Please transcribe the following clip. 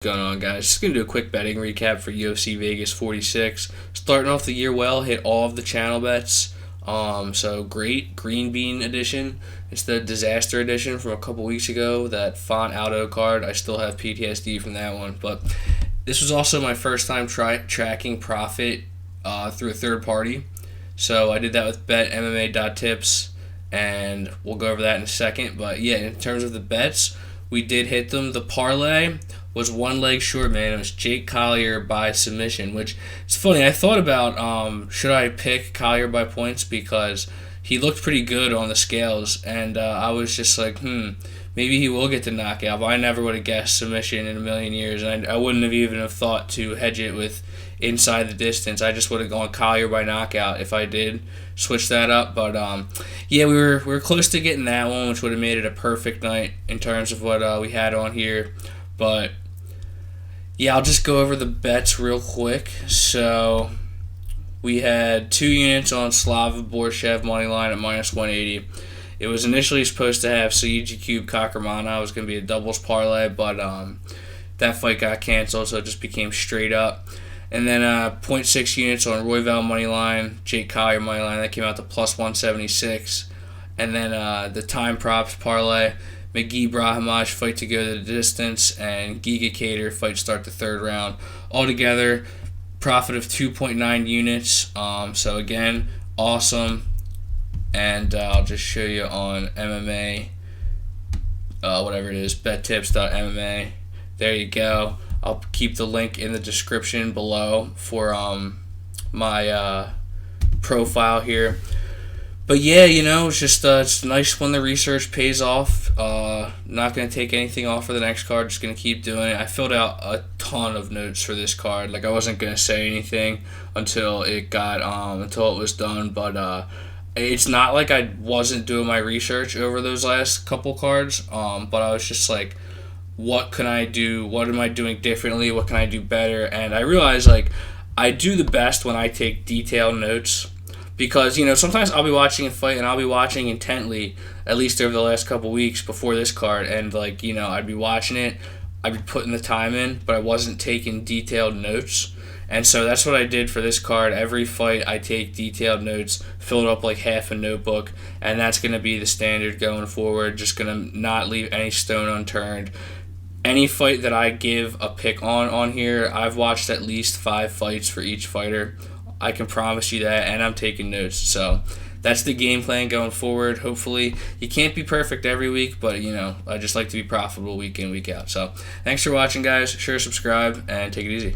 Going on, guys? Just gonna do a quick betting recap for UFC Vegas 46. Starting off the year well, hit all of the channel bets. So great green bean edition. It's the disaster edition from a couple weeks ago. That Font Aldo card, I still have PTSD from that one. But this was also my first time tracking profit through a third party. So I did that with BetMMA.tips, and we'll go over that in a second. But yeah, in terms of the bets, we did hit them. The parlay was one leg short, man. It was Jake Collier by submission, which it's funny. I thought about should I pick Collier by points because he looked pretty good on the scales, and I was just like, maybe he will get the knockout. But I never would have guessed submission in a million years, and I wouldn't have even have thought to hedge it with inside the distance. I just would have gone Collier by knockout if I did switch that up. But yeah, we were close to getting that one, which would have made it a perfect night in terms of what we had on here. But yeah, I'll just go over the bets real quick. So we had 2 units on Slava Borshev money line at -180. It was initially supposed to have Saiji Cube Kakrmana. It was going to be a doubles parlay, but that fight got canceled, so it just became straight up. And then 0.6 units on Royval money line, Jake Collier money line. That came out to +176. And then the time props parlay, McGee Brahimaj fight to go the distance, and Giga Cater fight start the third round. Altogether, profit of 2.9 units. So again, awesome. And I'll just show you on MMA, whatever it is, bettips.mma. There you go. I'll keep the link in the description below for my profile here. But yeah, it's nice when the research pays off. Not going to take anything off for the next card. Just going to keep doing it. I filled out a ton of notes for this card. Like, I wasn't going to say anything until it was done. But it's not like I wasn't doing my research over those last couple cards. But I was just like, what can I do? What am I doing differently? What can I do better? And I realized, like, I do the best when I take detailed notes. Because, sometimes I'll be watching a fight and I'll be watching intently, at least over the last couple weeks before this card, and, I'd be watching it, I'd be putting the time in, but I wasn't taking detailed notes. And so that's what I did for this card. Every fight I take detailed notes, filled up like half a notebook, and that's going to be the standard going forward, just going to not leave any stone unturned. Any fight that I give a pick on here, I've watched at least 5 fights for each fighter. I can promise you that, and I'm taking notes. So that's the game plan going forward. Hopefully, you can't be perfect every week, but, I just like to be profitable week in, week out. So thanks for watching, guys. Sure, subscribe, and take it easy.